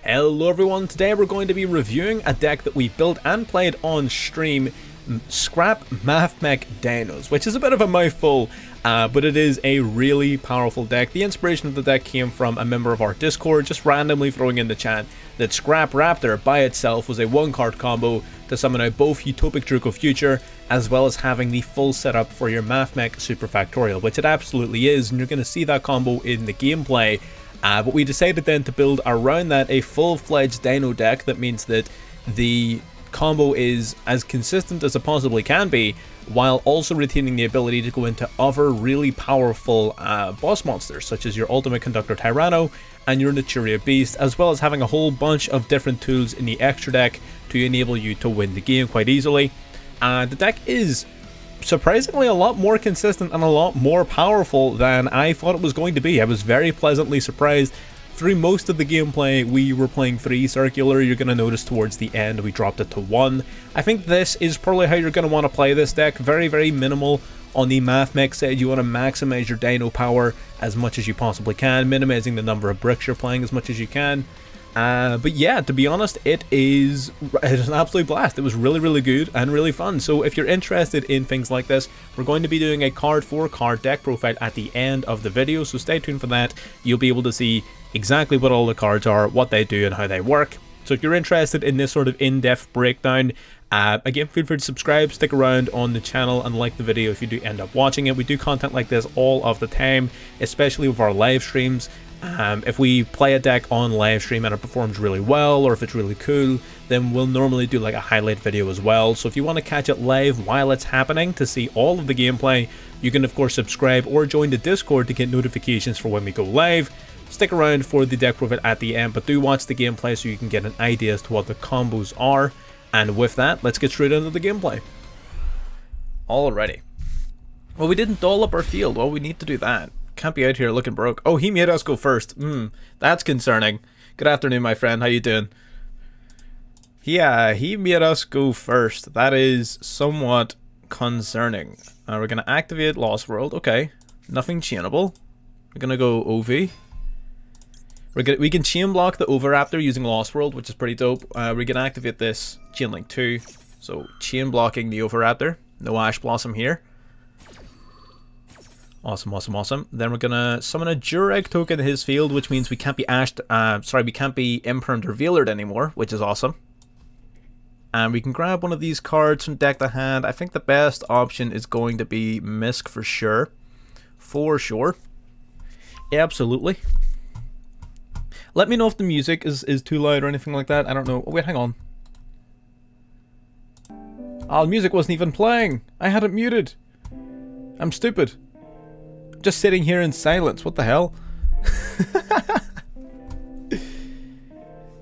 Hello everyone, today we're going to be reviewing a deck that we built and played on stream, Scrap Mathmech Dinos, which is a bit of a mouthful, but it is a really powerful deck. The inspiration of the deck came from a member of our Discord, just randomly throwing in the chat that Scrap Raptor by itself was a one-card combo to summon out both Utopic Druko Future, as well as having the full setup for your Mathmech Super Factorial, which it absolutely is, and you're going to see that combo in the gameplay. But we decided then to build around that a full-fledged Dino deck that means that the combo is as consistent as it possibly can be, while also retaining the ability to go into other really powerful boss monsters, such as your Ultimate Conductor Tyranno and your Naturia Beast, as well as having a whole bunch of different tools in the extra deck to enable you to win the game quite easily. The deck is surprisingly a lot more consistent and a lot more powerful than I thought it was going to be. I was very pleasantly surprised. Through most of the gameplay we were playing 3 circular. You're going to notice towards the end we dropped it to 1. I think this is probably how you're going to want to play this deck. Very minimal on the Mathmech side. You want to maximize your Dino power as much as you possibly can, minimizing the number of bricks you're playing as much as you can. But yeah, to be honest, it is an absolute blast. It was really good and really fun. So if you're interested in things like this, we're going to be doing a card for card deck profile at the end of the video, so stay tuned for that. You'll be able to see exactly what all the cards are, what they do and how they work. So if you're interested in this sort of in-depth breakdown, again, feel free to subscribe, stick around on the channel and like the video if you do end up watching it. We do content like this all of the time, especially with our live streams. If we play a deck on live stream and it performs really well, or if it's really cool, then we'll normally do like a highlight video as well. So if you want to catch it live while it's happening to see all of the gameplay, you can of course subscribe or join the Discord to get notifications for when we go live. Stick around for the deck profile at the end, but do watch the gameplay so you can get an idea as to what the combos are. And with that, let's get straight into the gameplay. Alrighty. Well, we didn't doll up our field. Well, we need to do that. Can't be out here looking broke. Oh, he made us go first. That's concerning. Good afternoon, my friend. How you doing? Yeah, he made us go first. That is somewhat concerning. We're going to activate Lost World. Okay. Nothing chainable. We're going to go OV. We can chain block the Oviraptor using Lost World, which is pretty dope. We're going to activate this Chain Link 2. So, chain blocking the Oviraptor. No Ash Blossom here. Awesome. Then we're gonna summon a Jureg token in his field, which means we can't be we can't be Impermed or Veilered anymore, which is awesome. And we can grab one of these cards from deck to hand. I think the best option is going to be Misk for sure. Absolutely. Let me know if the music is too loud or anything like that. I don't know. Oh, wait, hang on. Oh, the music wasn't even playing. I had it muted. I'm stupid. Just sitting here in silence. What the hell?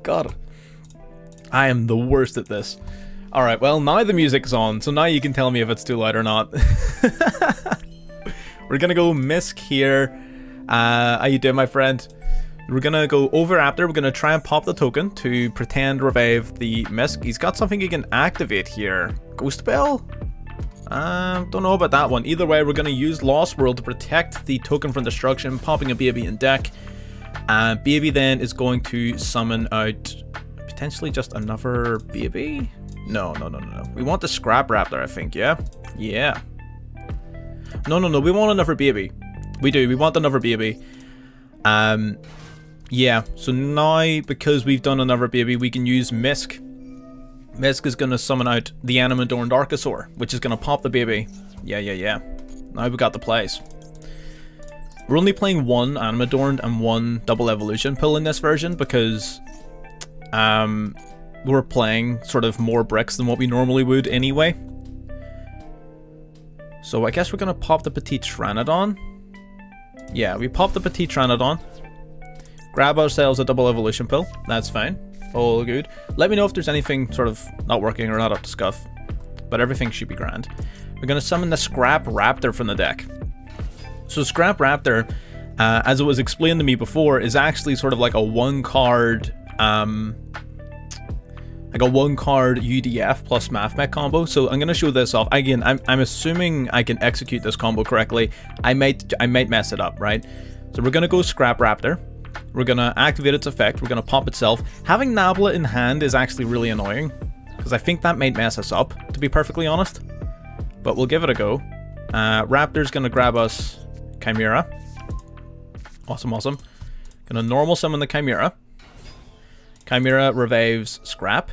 God. I am the worst at this. Alright, well, now the music's on, so now you can tell me if it's too loud or not. We're gonna go Misk here. How you doing, my friend? We're gonna go Oviraptor. We're gonna try and pop the token to pretend revive the Misk. He's got something he can activate here. Ghost Bell? Don't know about that one. Either way, we're going to use Lost World to protect the token from destruction, popping a baby in deck. Baby then is going to summon out potentially just another baby? No. We want the Scrap Raptor, I think, yeah? Yeah. No, we want another baby. We want another baby. Yeah, so now, because we've done another baby, we can use Misk. Misk is going to summon out the Animadorned Archosaur, which is going to pop the baby. Yeah. Now we got the plays. We're only playing one Animadorned and one Double Evolution pull in this version because we're playing sort of more bricks than what we normally would anyway. So I guess we're going to pop the Petite Pteranodon. Yeah, we pop the Petite Pteranodon. Grab ourselves a Double Evolution pull. That's fine. All good. Let me know if there's anything sort of not working or not up to scuff. But everything should be grand. We're going to summon the Scrap Raptor from the deck. So Scrap Raptor, as it was explained to me before, is actually sort of like a one-card UDF plus Mathmech combo. So I'm going to show this off. Again, I'm assuming I can execute this combo correctly. I might mess it up, right? So we're going to go Scrap Raptor. We're going to activate its effect. We're going to pop itself. Having Nabla in hand is actually really annoying, because I think that might mess us up, to be perfectly honest. But we'll give it a go. Raptor's going to grab us Chimera. Awesome, awesome. Going to normal summon the Chimera. Chimera revives Scrap.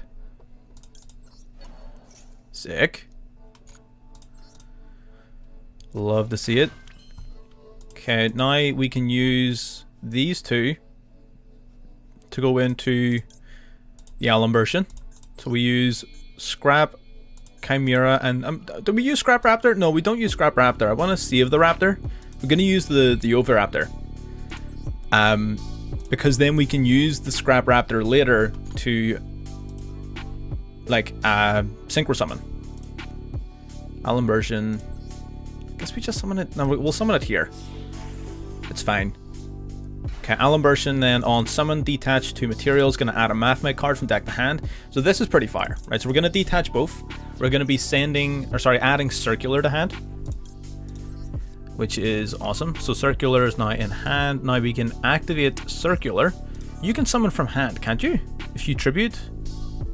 Sick. Love to see it. Okay, now we can use these two to go into the Allen version. So we use Scrap, Chimera, and do we use Scrap Raptor? No, we don't use Scrap Raptor. I want to save the Raptor. We're going to use the Oviraptor. Because then we can use the Scrap Raptor later to, like, Synchro Summon. Allen version. I guess we just summon it. No, we'll summon it here. It's fine. Okay, Allen version then on summon, detach two materials, going to add a Mathmech card from deck to hand. So this is pretty fire, right? So we're going to detach both. We're going to be adding Circular to hand, which is awesome. So Circular is now in hand. Now we can activate Circular. You can summon from hand, can't you? If you tribute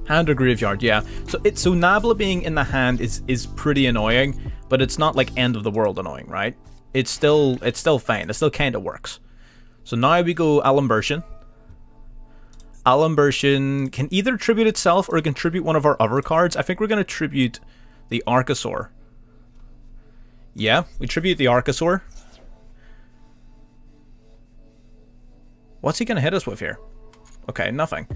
hand or graveyard, yeah. So Nabla being in the hand is pretty annoying, but it's not like end of the world annoying, right? It's still fine. It still kind of works. So now we go Allen version. Allen version can either tribute itself or it can tribute one of our other cards. I think we're going to tribute the Archosaur. Yeah, we tribute the Archosaur. What's he going to hit us with here? Okay, nothing.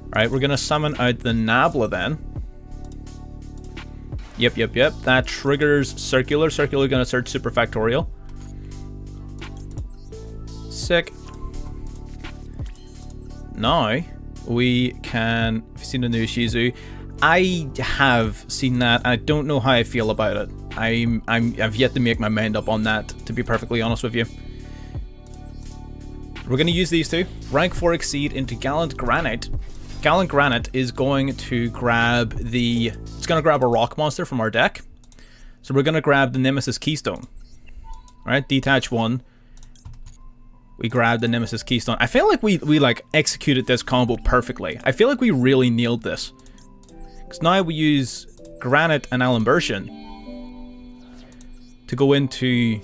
Alright, we're going to summon out the Nabla then. Yep. That triggers Circular. Circular going to search Super Factorial. Sick. Now, we can... Have you seen the new Shizu? I have seen that. I don't know how I feel about it. I've yet to make my mind up on that, to be perfectly honest with you. We're going to use these two. Rank 4 Exceed into Gallant Granite. Gallant Granite is going to grab it's going to grab a rock monster from our deck. So we're going to grab the Nemesis Keystone. Alright, detach one. We grab the Nemesis Keystone. I feel like we like executed this combo perfectly. I feel like we really nailed this. Because now we use Granite and Allen version to go into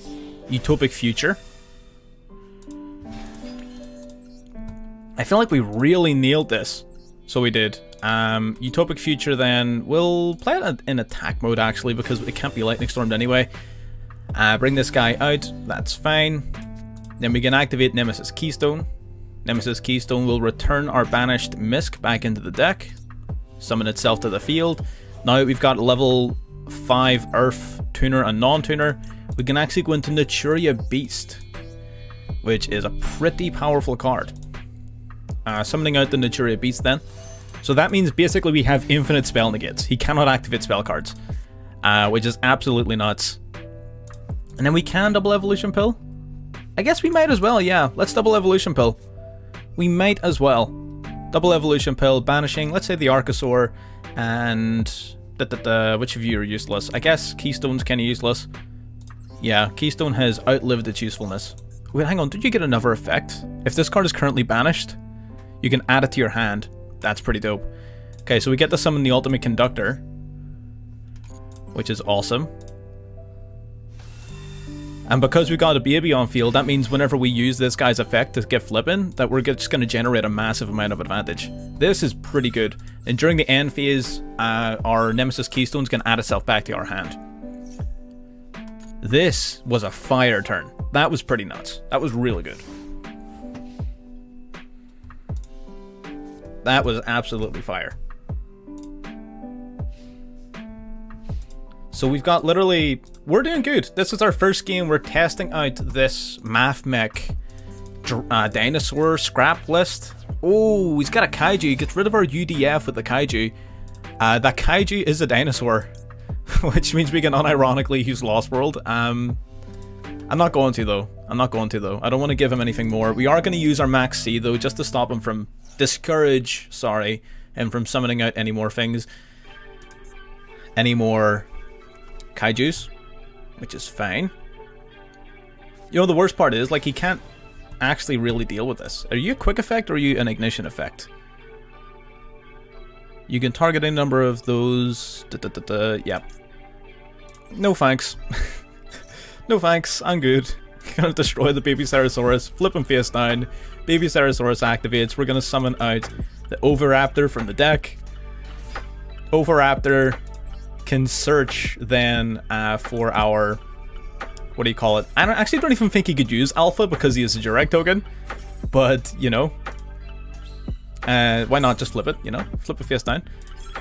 Utopic Future. I feel like we really nailed this. So we did. Utopic Future then, we'll play it in attack mode actually, because it can't be Lightning Stormed anyway. Bring this guy out, that's fine. Then we can activate Nemesis Keystone. Nemesis Keystone will return our banished Misk back into the deck. Summon itself to the field. Now we've got level 5 Earth Tuner and non-tuner. We can actually go into Naturia Beast, which is a pretty powerful card. Summoning out the Naturia Beast then. So that means basically we have infinite spell negates. He cannot activate spell cards, which is absolutely nuts. And then we can double Evolution Pill. I guess we might as well, yeah. Let's double Evolution Pill. We might as well. Double Evolution Pill, banishing, let's say the Archosaur, and which of you are useless? I guess Keystone's kind of useless. Yeah, Keystone has outlived its usefulness. Wait, hang on, did you get another effect? If this card is currently banished, you can add it to your hand. That's pretty dope. Okay, so we get to summon the Ultimate Conductor, which is awesome. And because we got a baby on field, that means whenever we use this guy's effect to get flipping, that we're just going to generate a massive amount of advantage. This is pretty good. And during the end phase, our Nemesis Keystone's going to add itself back to our hand. This was a fire turn. That was pretty nuts. That was really good. That was absolutely fire. So we've got literally... We're doing good. This is our first game. We're testing out this Mathmech dinosaur scrap list. Oh, he's got a kaiju. He gets rid of our UDF with the kaiju. That kaiju is a dinosaur, which means we can unironically use Lost World. I'm not going to though. I don't want to give him anything more. We are going to use our Max C though, just to stop him from him from summoning out any more things. Any more kaijus, which is fine. You know, the worst part is, like, he can't actually really deal with this. Are you a quick effect or are you an ignition effect? You can target a number of those. Yeah. No thanks. No thanks, I'm good. Gonna destroy the baby Ceratosaurus, flip him face down. Baby Ceratosaurus activates. We're gonna summon out the Oviraptor from the deck. Oviraptor can search then for our, what do you call it? I actually don't even think he could use Alpha because he is a direct token. But, you know, why not just flip it, you know? Flip it face down.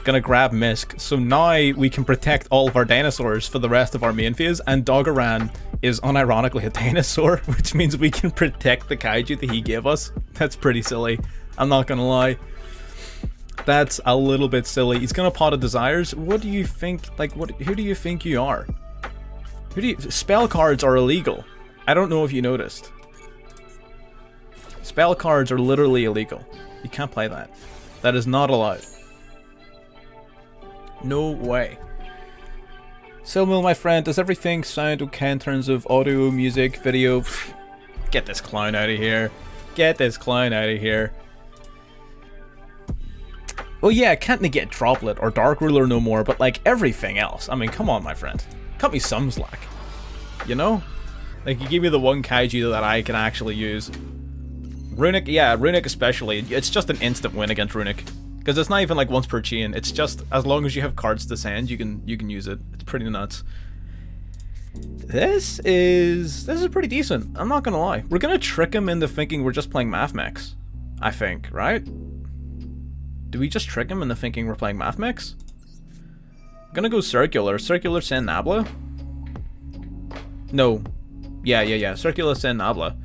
Gonna grab Misk. So now we can protect all of our dinosaurs for the rest of our main phase, and Dogaran is unironically a dinosaur, which means we can protect the kaiju that he gave us. That's pretty silly. I'm not gonna lie. That's a little bit silly. He's gonna Pot of Desires. What do you think, like, who do you think you are? Spell cards are illegal. I don't know if you noticed. Spell cards are literally illegal. You can't play that. That is not allowed. No way. Silmill, my friend, does everything sound okay in terms of audio, music, video? Get this clown out of here. Get this clown out of here. Oh yeah, can't negate Droplet or Dark Ruler no more, but like everything else. I mean, come on, my friend. Cut me some slack. You know? Like, you give me the one kaiju that I can actually use. Runic, yeah, Runic especially. It's just an instant win against Runic. Because it's not even like once per chain. It's just as long as you have cards to send, you can use it. It's pretty nuts. This is pretty decent. I'm not gonna lie. We're gonna trick him into thinking we're just playing Mathmechs. I think, right? Do we just trick him into thinking we're playing Mathmechs? I'm gonna go Circular. Circular send Nabla. No. Yeah. Circular send Nabla.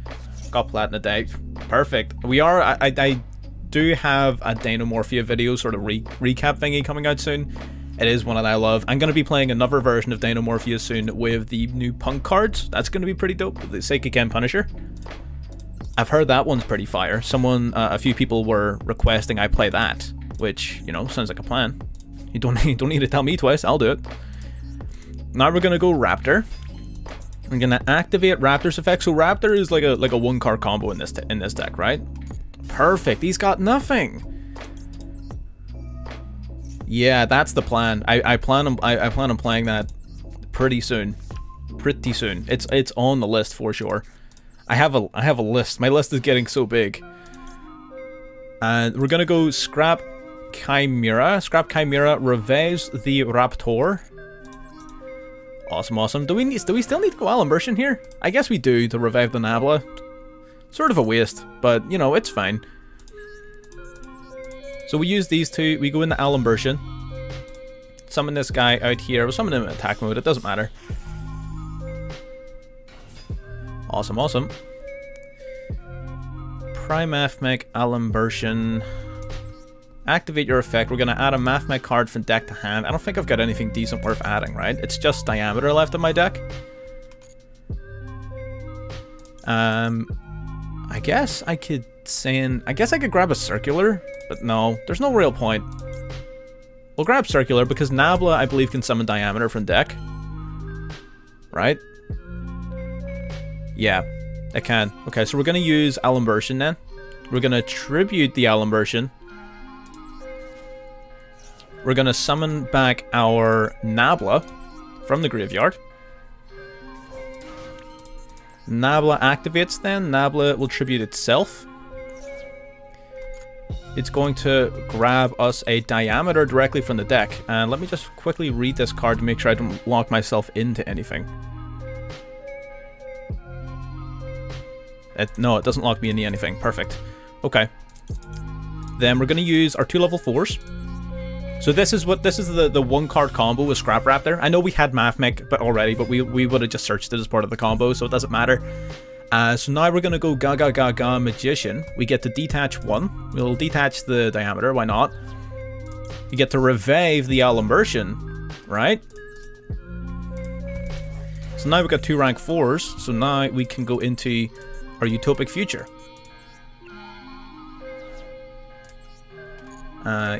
Got Platinum Dive. Perfect. We are. I do have a Dinomorphia video sort of recap thingy coming out soon. It is one that I love. I'm going to be playing another version of Dinomorphia soon with the new Punk cards. That's going to be pretty dope. The Seikaken Punisher. I've heard that one's pretty fire. A few people were requesting I play that, which, you know, sounds like a plan. You don't need to tell me twice. I'll do it. Now we're going to go Raptor. I'm going to activate Raptor's effect. So Raptor is like a one card combo in this deck, right? Perfect. He's got nothing. Yeah, that's the plan. I plan on playing that pretty soon. Pretty soon. It's on the list for sure. I have a list. My list is getting so big. And we're gonna go Scrap Chimera. Scrap Chimera revives the Raptor. Awesome. Do we still need to go Alimbertion here? I guess we do to revive the Nabla. Sort of a waste, but, you know, it's fine. So we use these two, we go into Alimbertion. Summon this guy out here. We'll summon him in attack mode, it doesn't matter. Awesome. Prime Mathmech, Alimbertion. Activate your effect. We're going to add a Mathmech card from deck to hand. I don't think I've got anything decent worth adding, right? It's just Diameter left in my deck. I guess I could grab a Circular, but no, there's no real point. We'll grab Circular because Nabla, I believe, can summon Diameter from deck. Right? Yeah, it can. Okay, so we're going to use Alimbertion then. We're going to tribute the Alimbertion. We're going to summon back our Nabla from the graveyard. Nabla activates then. Nabla will tribute itself. It's going to grab us a Diameter directly from the deck. And let me just quickly read this card to make sure I don't lock myself into anything. No, it doesn't lock me into anything. Perfect. Okay. Then we're going to use our 2 level 4s. So this is the one card combo with Scrap Raptor. I know we had Mathmech already, but we would have just searched it as part of the combo, so it doesn't matter. So now we're gonna go Gaga Magician. We get to detach 1. We'll detach the Diameter, why not? You get to revive the Alimbertion, right? So now we've got 2 rank 4s, so now we can go into our Utopic Future.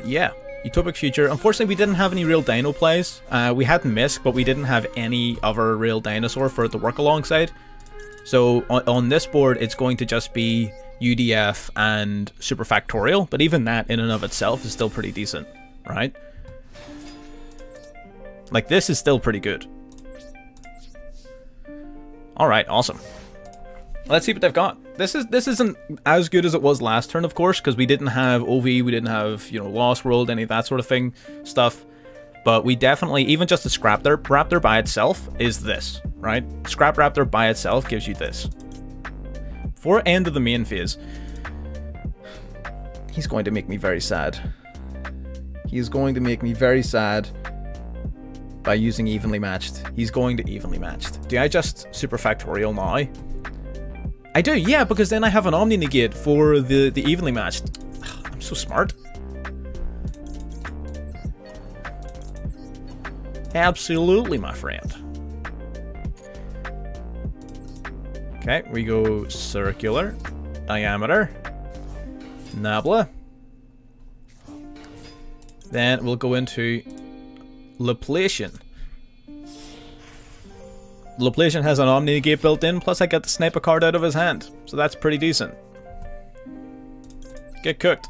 Yeah. Utopic Future. Unfortunately, we didn't have any real dino plays. We had Misk, but we didn't have any other real dinosaur for it to work alongside. So on this board, it's going to just be UDF and Superfactorial, but even that in and of itself is still pretty decent, right? Like, this is still pretty good. Alright, awesome. Let's see what they've got. This isn't as good as it was last turn, of course, because we didn't have OV, we didn't have, you know, Lost World, any of that sort of stuff. But we definitely, even just the Scrap Raptor by itself is this, right? Scrap Raptor by itself gives you this. For end of the main phase, he's going to make me very sad. He's going to make me very sad by using evenly matched. He's going to evenly matched. Do I just Superfactorial now? I do, yeah, because then I have an Omni Negate for the evenly matched. I'm so smart. Absolutely, my friend. Okay, we go circular, diameter, nabla. Then we'll go into Laplacian. Laplacian has an Omni Negate built in, plus I get to snipe a card out of his hand. So that's pretty decent. Get cooked.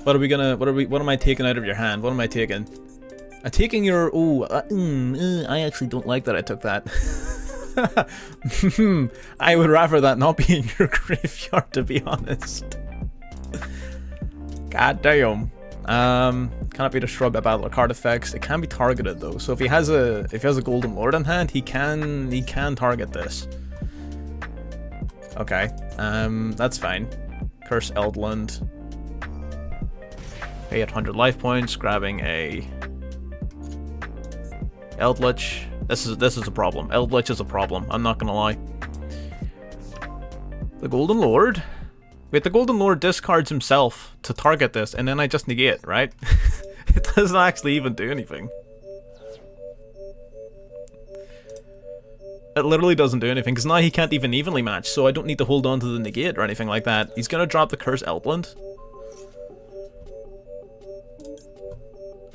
What am I taking out of your hand? What am I taking? I'm taking your... I actually don't like that I took that. I would rather that not be in your graveyard, to be honest. God damn. Cannot be destroyed by battle or card effects. It can be targeted though. So if he has a Golden Lord in hand, he can target this. Okay. That's fine. Curse Eldland. Pay 800 life points, grabbing a Eldritch. This is a problem. Eldritch is a problem. I'm not gonna lie. The Golden Lord. Wait, the Golden Lord discards himself to target this, and then I just negate, right? It doesn't actually even do anything. It literally doesn't do anything, because now he can't even evenly match, so I don't need to hold on to the negate or anything like that. He's gonna drop the Curse Eldland.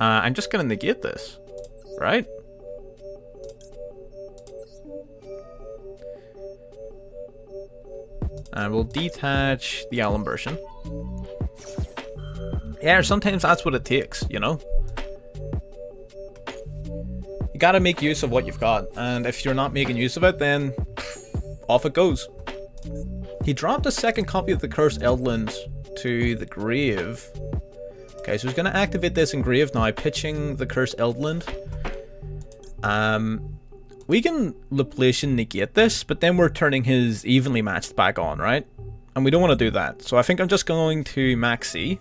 I'm just gonna negate this, right? And we'll detach the Alimbertion. Yeah, sometimes that's what it takes, you know? You gotta make use of what you've got, and if you're not making use of it, then off it goes. He dropped a second copy of the Cursed Eldland to the grave. Okay, so he's gonna activate this in grave now, pitching the Cursed Eldland. We can Laplacian negate this, but then we're turning his evenly matched back on, right? And we don't want to do that. So I think I'm just going to maxi.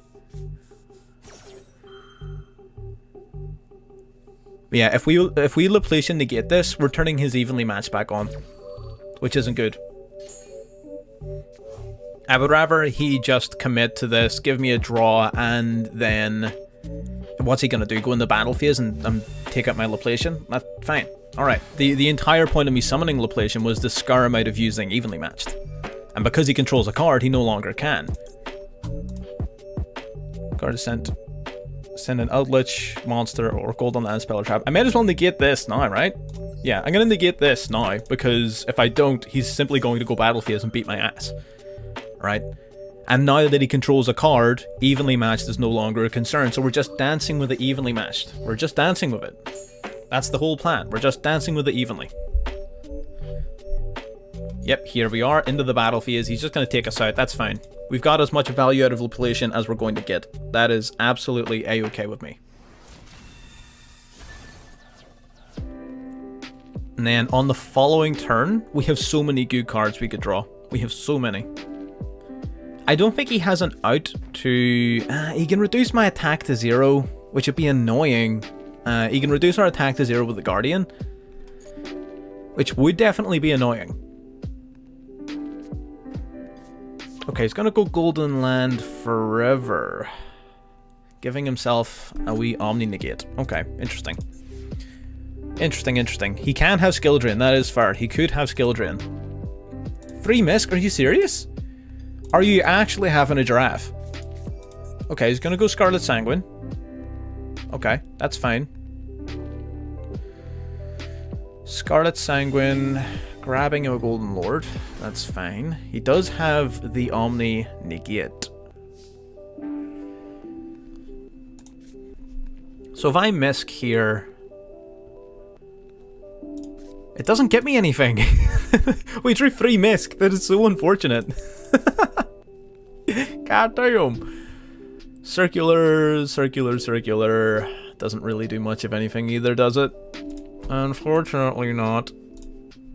Yeah, if we Laplacian negate this, we're turning his evenly matched back on, which isn't good. I would rather he just commit to this, give me a draw, and then what's he gonna do? Go in the battle phase and take out my Laplacian? That's fine. Alright, the entire point of me summoning Laplacian was to scare him out of using evenly matched. And because he controls a card, he no longer can. Card is sent. Send an Eldritch monster or Golden Land Spell or Trap. I might as well negate this now, right? Yeah, I'm gonna negate this now, because if I don't, he's simply going to go battle phase and beat my ass. Right? And now that he controls a card, evenly matched is no longer a concern, so we're just dancing with it evenly matched. We're just dancing with it. That's the whole plan. We're just dancing with it evenly. Yep, here we are, into the battle phase. He's just going to take us out. That's fine. We've got as much value out of Laplacian as we're going to get. That is absolutely a-okay with me. And then on the following turn, we have so many good cards we could draw. We have so many. I don't think he has an out to... he can reduce my attack to 0, which would be annoying. He can reduce our attack to 0 with the Guardian, which would definitely be annoying. Okay, he's gonna go Golden Land forever, giving himself a wee Omni Negate. Okay, interesting. Interesting. He can have Skill Drain, that is fair. He could have Skill Drain. 3 Misc, are you serious? Are you actually having a giraffe? Okay, he's gonna go Scarlet Sanguine. Okay, that's fine. Scarlet Sanguine. grabbing a Golden Lord. That's fine. He does have the Omni Negate. So if I misc here, it doesn't get me anything. We drew 3 misc. That is so unfortunate. God damn. Circular, circular, circular. Doesn't really do much of anything either, does it? Unfortunately not.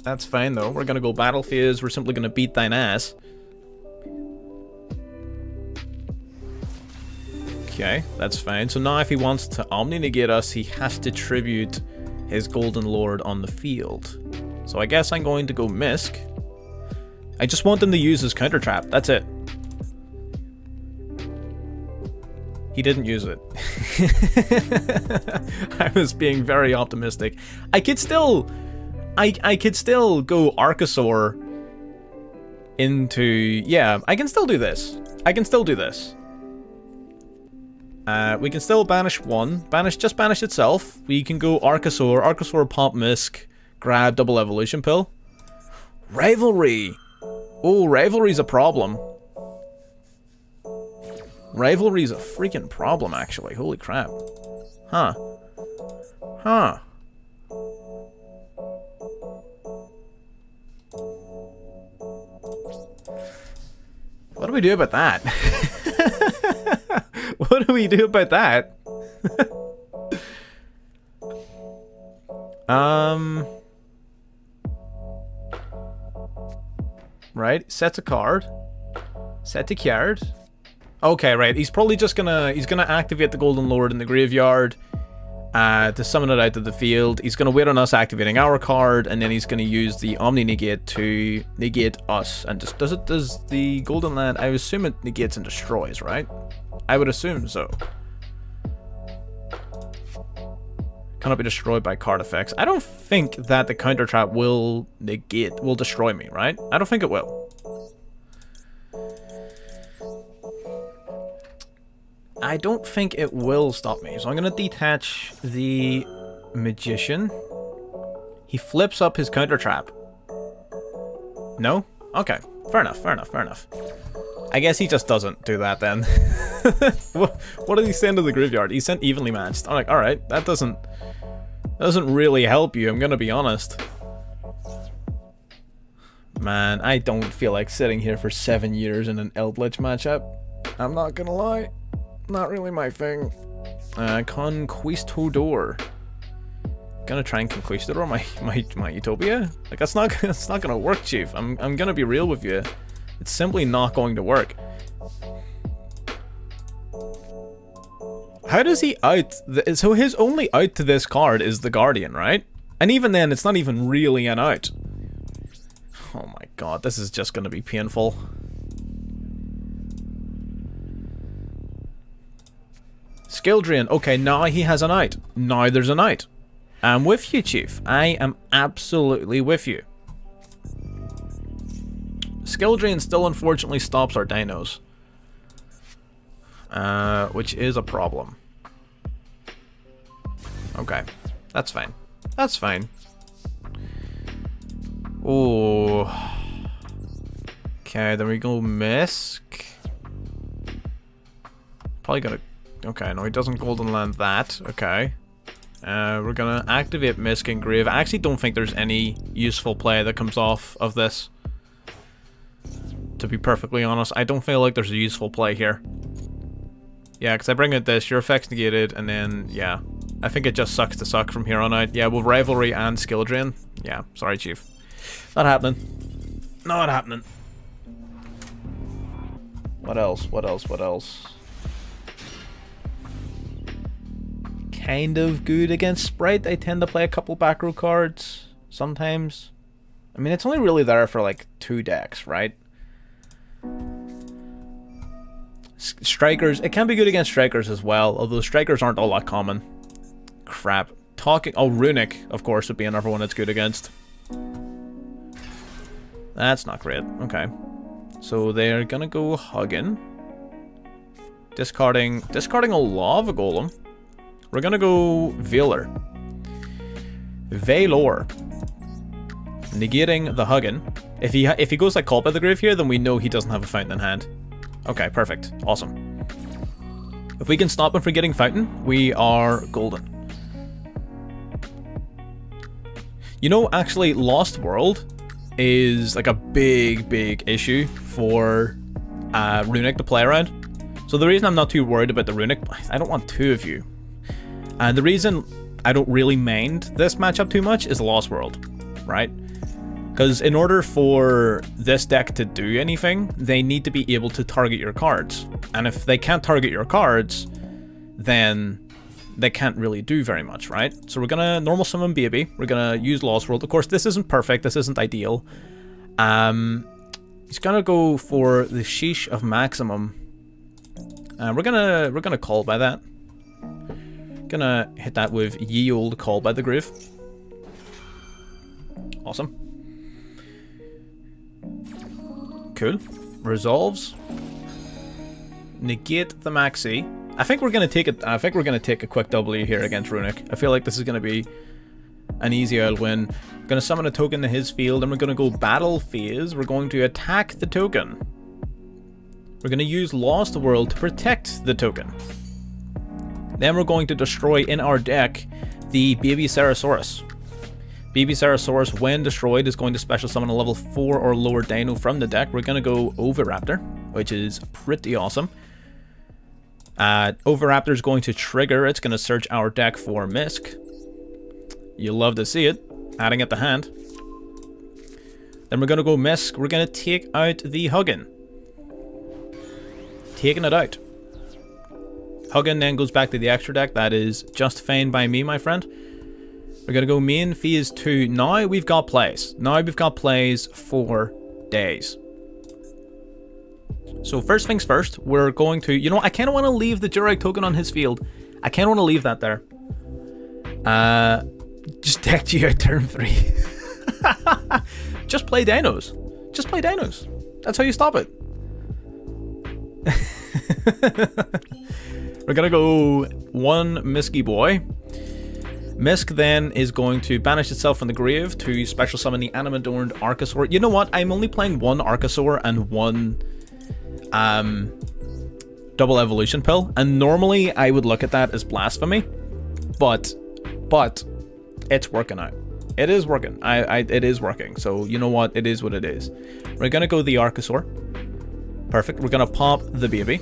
That's fine though. We're gonna go battle phase. We're simply gonna beat thine ass. Okay, that's fine. So now if he wants to Omni-negate us, he has to tribute his Golden Lord on the field. So I guess I'm going to go misc. I just want him to use his counter trap. That's it. He didn't use it. I was being very optimistic. I could still... I could still go Archosaur into... Yeah, I can still do this. I can still do this. We can still banish one. Just banish itself. We can go Archosaur. Archosaur pop misc. Grab double evolution pill. Rivalry. Oh, Rivalry's a problem. Rivalry's a freaking problem, actually. Holy crap. Huh. Huh. What do we do about that? What do we do about that? Right, set a card. Set a card. Okay, right. He's probably just gonna activate the Golden Lord in the graveyard to summon it out of the field. He's gonna wait on us activating our card, and then he's gonna use the Omni Negate to negate us. And just does the Golden Land? I assume it negates and destroys, right? I would assume so. Cannot be destroyed by card effects. I don't think that the counter trap will destroy me, right? I don't think it will. I don't think it will stop me. So I'm going to detach the Magician. He flips up his counter trap. No? Okay. Fair enough, fair enough, fair enough. I guess he just doesn't do that then. What did he send to the graveyard? He sent evenly matched. I'm like, alright, that doesn't really help you, I'm gonna be honest. Man, I don't feel like sitting here for 7 years in an Eldritch matchup. I'm not gonna lie. Not really my thing. Conquistador. Gonna try and Conquistador my Utopia? Like, that's not gonna work, Chief. I'm gonna be real with you. It's simply not going to work. How does he out? So his only out to this card is the Guardian, right? And even then, it's not even really an out. Oh my god, this is just going to be painful. Skill drain. Okay, now he has an out. Now there's an out. I'm with you, Chief. I am absolutely with you. Skill drain still unfortunately stops our dinos. Which is a problem. Okay, that's fine. That's fine. Oh. Okay, then we go misc. Probably gonna... Okay, no, he doesn't Golden Land that. Okay. We're gonna activate misc and grave. I actually don't think there's any useful play that comes off of this. To be perfectly honest, I don't feel like there's a useful play here. Yeah, because I bring out this, your effect's negated, and then, yeah. I think it just sucks to suck from here on out. Yeah, with Rivalry and Skill Drain. Yeah, sorry, Chief. Not happening. Not happening. What else? What else? What else? Kind of good against Sprite. I tend to play a couple back row cards. Sometimes. I mean, it's only really there for, like, 2 decks, right? Strikers, it can be good against strikers as well, although strikers aren't all that common. Crap. Oh, Runic, of course, would be another one that's good against. That's not great. Okay. So they're gonna go Huggin. Discarding a Lava Golem. We're gonna go Veilor. Veilor. negating the Huggin. If he goes like Called by the Grave here, then we know he doesn't have a Fountain in hand. Okay, perfect. Awesome. If we can stop him from getting Fountain, we are golden. You know, actually, Lost World is like a big issue for Runic to play around. So the reason I'm not too worried about the Runic, I don't want two of you. And the reason I don't really mind this matchup too much is Lost World, right? Because in order for this deck to do anything, they need to be able to target your cards. And if they can't target your cards, then they can't really do very much, right? So we're gonna normal summon Baby. We're gonna use Lost World. Of course, this isn't perfect. This isn't ideal. He's gonna go for the Sheesh of Maximum. We're gonna Call by that. Gonna hit that with Ye Old Call by the Grave. Awesome. Cool. Resolves. Negate the Maxi. I think we're gonna take it. I think we're gonna take a quick W here against Runic. I feel like this is gonna be an easy old win. Gonna summon a token to his field, and we're gonna go battle phase. We're going to attack the token. We're gonna use Lost World to protect the token. Then we're going to destroy in our deck the Baby Ceratosaurus. Baby Ceratosaurus, when destroyed, is going to special summon a level 4 or lower Dino from the deck. We're gonna go Oviraptor, which is pretty awesome. Oviraptor is going to trigger. It's going to search our deck for Misk. You'll love to see it. Adding it to hand. Then we're going to go Misk. We're going to take out the Huggin. Taking it out. Huggin then goes back to the extra deck. That is just fine by me, my friend. We're going to go main phase 2. Now we've got plays. Now we've got plays for days. So first things first, we're going to... You know, I kind of want to leave the Jurag token on his field. I kind of want to leave that there. Just deck you out turn 3. Just play Dinos. Just play Dinos. That's how you stop it. We're going to go one Misky boy. Misk then is going to banish itself from the grave to special summon the Animadorned Archosaur. You know what? I'm only playing one Archosaur and one... double evolution pill, and normally I would look at that as blasphemy, but it's working out. It is working. It is working. So you know what? It is what it is. We're gonna go the Archosaur. Perfect. We're gonna pop the Baby.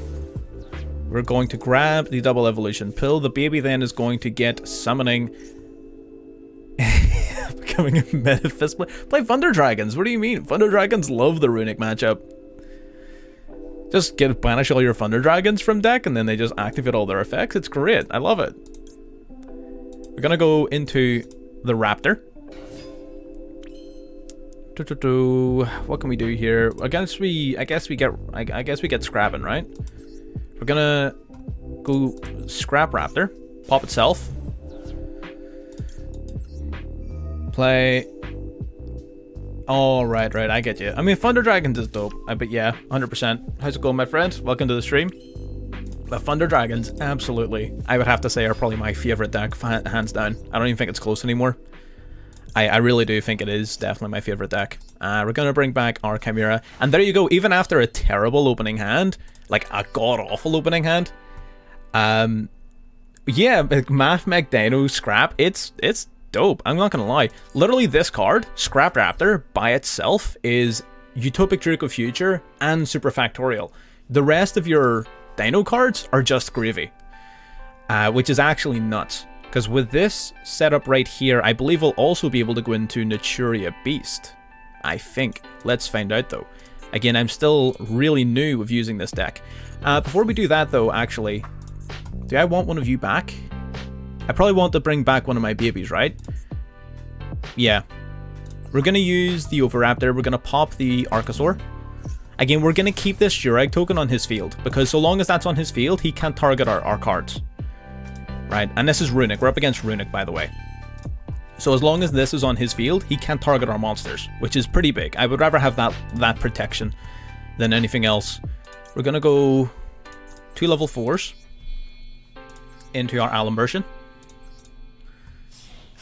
We're going to grab the double evolution pill. The Baby then is going to get summoning. Becoming a Metaphys. Play Thunder Dragons. What do you mean? Thunder Dragons love the Runic matchup. Just banish all your Thunder Dragons from deck, and then they just activate all their effects. It's great. I love it. We're gonna go into the Raptor. What can we do here? I guess we get scrapping, right? We're gonna go scrap Raptor, pop itself, play. Oh, right, I get you. I mean, Thunder Dragons is dope. But yeah, 100%. How's it going, my friend? Welcome to the stream. The Thunder Dragons, absolutely. I would have to say are probably my favorite deck, hands down. I don't even think it's close anymore. I really do think it is definitely my favorite deck. We're going to bring back our Chimera. And there you go, even after a terrible opening hand, like a god-awful opening hand, yeah, Mathmech Dino Scrap, it's dope. I'm not gonna lie. Literally, this card, Scrap Raptor, by itself is Utopic Drake of Future and Superfactorial. The rest of your Dino cards are just gravy, which is actually nuts. Because with this setup right here, I believe we'll also be able to go into Naturia Beast. I think. Let's find out though. Again, I'm still really new with using this deck. Before we do that though, actually, do I want one of you back? I probably want to bring back one of my babies, right? Yeah. We're going to use the Oviraptor. We're going to pop the Archosaur. Again, we're going to keep this Jurag token on his field, because so long as that's on his field, he can't target our cards. Right? And this is Runic. We're up against Runic, by the way. So as long as this is on his field, he can't target our monsters, which is pretty big. I would rather have that protection than anything else. We're going to go 2 level 4s into our Allen version.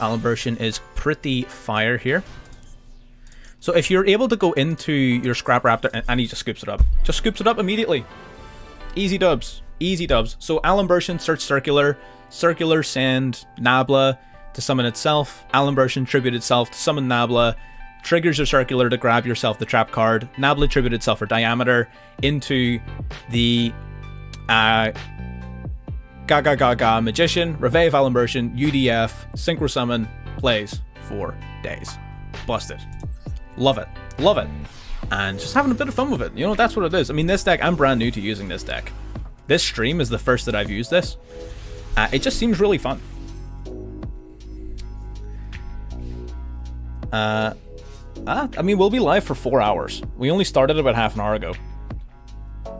Allen version is pretty fire here. So if you're able to go into your Scrap Raptor, and he just scoops it up. Just scoops it up immediately. Easy dubs. Easy dubs. So Alimbertion, search Circular. Circular, send Nabla to summon itself. Alimbertion, tribute itself to summon Nabla. Triggers your Circular to grab yourself the trap card. Nabla, tribute itself for Diameter into the Gaga Gaga Magician. Revive Alimbertion, UDF, Synchro Summon, plays 4 days. Busted. Love it. Love it. And just having a bit of fun with it. You know, that's what it is. I mean, this deck, I'm brand new to using this deck. This stream is the first that I've used this. It just seems really fun. I mean, we'll be live for 4 hours. We only started about half an hour ago.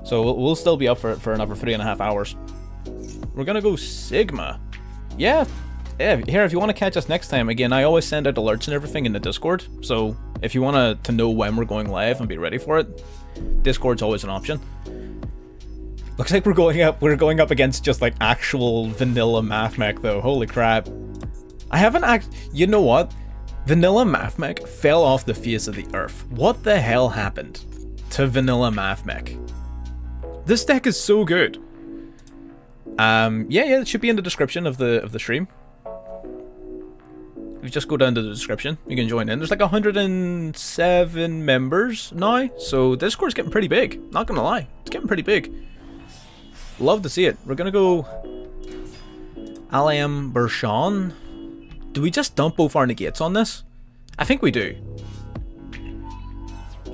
So we'll still be up for another 3.5 hours. We're gonna go Sigma. Yeah, here, if you want to catch us next time, again, I always send out alerts and everything in the Discord. So if you want to know when we're going live and be ready for it, Discord's always an option. Looks like we're going up against just like actual vanilla Mathmech though. Holy crap. I haven't you know what? Vanilla Mathmech fell off the face of the earth. What the hell happened to vanilla Mathmech? This deck is so good. Yeah, it should be in the description of the stream. If you just go down to the description, you can join in. There's like 107 members now, so Discord's getting pretty big. Not gonna lie, it's getting pretty big. Love to see it. We're gonna go Alimbertion. Do we just dump both our negates on this? I think we do.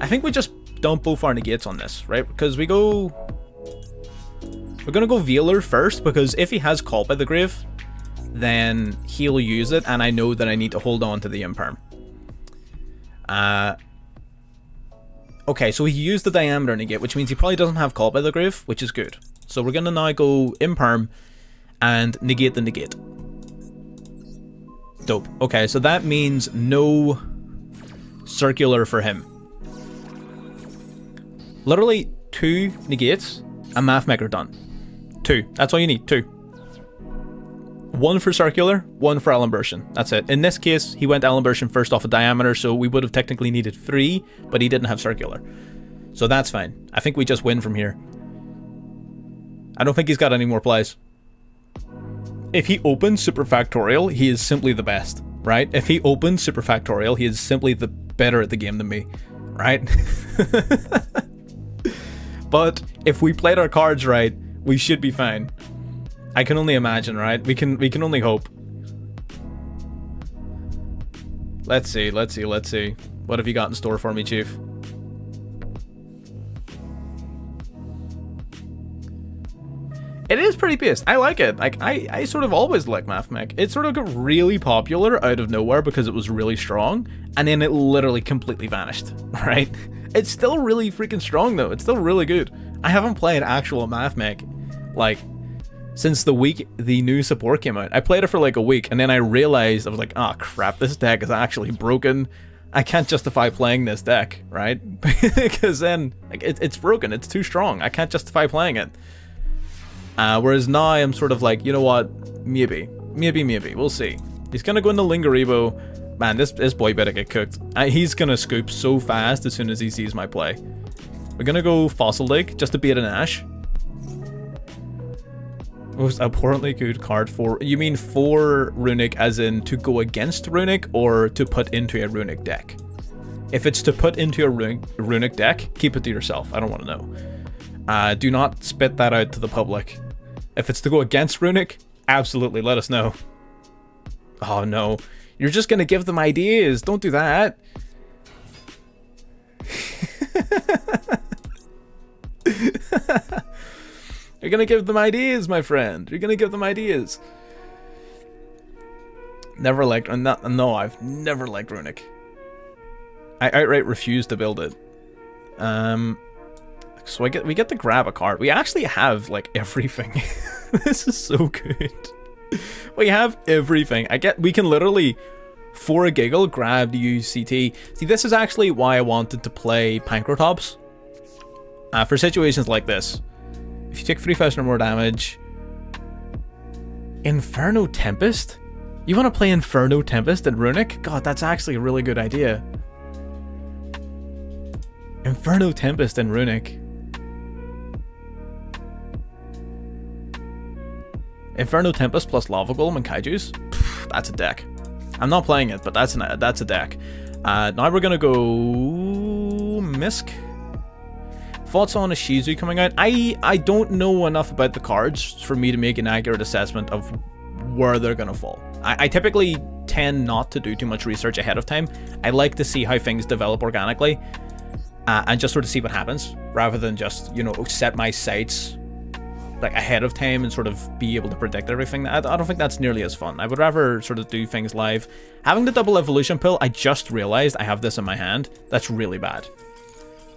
I think we just dump both our negates on this, right? Because we're gonna go Vealer first, because if he has Call by the Grave, then he'll use it, and I know that I need to hold on to the Imperm. Okay, so he used the Diameter negate, which means he probably doesn't have Call by the Grave, which is good. So we're gonna now go Imperm and negate the negate. Dope. Okay, so that means no Circular for him. Literally 2 negates and Mathmech are done. 2. That's all you need. 2. 1 for Circular, 1 for Alimbertion. That's it. In this case, he went Alimbertion first off a Diameter, so we would have technically needed 3, but he didn't have Circular. So that's fine. I think we just win from here. I don't think he's got any more plays. If he opens Super Factorial, he is simply the best, right? If he opens Super Factorial, he is simply the better at the game than me, right? But if we played our cards right, we should be fine. I can only imagine, right? We can only hope. Let's see. What have you got in store for me, Chief? It is pretty based. I like it. Like I sort of always like Mathmech. It sort of got really popular out of nowhere because it was really strong, and then it literally completely vanished, right? It's still really freaking strong though. It's still really good. I haven't played actual Mathmech like since the week the new support came out. I played it for like a week, and then I realized, I was like, oh crap, this deck is actually broken. I can't justify playing this deck, right? Because then like it's broken. It's too strong. I can't justify playing it. Whereas now I'm sort of like, you know what? Maybe. We'll see. He's gonna go into Lingaribo. Man, this boy better get cooked. He's gonna scoop so fast as soon as he sees my play. We're gonna go Fossil Dig just to beat an Ash. Most abhorrently good card for... You mean for Runic as in to go against Runic or to put into a Runic deck? If it's to put into a Runic deck, keep it to yourself. I don't want to know. Do not spit that out to the public. If it's to go against Runic, absolutely let us know. Oh no, you're just gonna give them ideas. Don't do that. You're gonna give them ideas, my friend. You're gonna give them ideas. Never liked, no, I've never liked Runic. I outright refuse to build it. So we get to grab a card. We actually have like everything. This is so good. We have everything. We can literally, for a giggle, grab the UCT. See, this is actually why I wanted to play Pancratops. For situations like this. If you take 3,000 or more damage. Inferno Tempest? You want to play Inferno Tempest and Runic? God, that's actually a really good idea. Inferno Tempest and Runic. Inferno Tempest plus Lava Golem and Kaijus. Pff, that's a deck. I'm not playing it, but that's a deck. Now we're gonna go Misk. Thoughts on a Shizu coming out? I don't know enough about the cards for me to make an accurate assessment of where they're gonna fall. I typically tend not to do too much research ahead of time. I like to see how things develop organically and just sort of see what happens, rather than just, you know, set my sights like ahead of time and sort of be able to predict everything. I don't think that's nearly as fun. I would rather sort of do things live. Having the double evolution pill, I just realized I have this in my hand. That's really bad.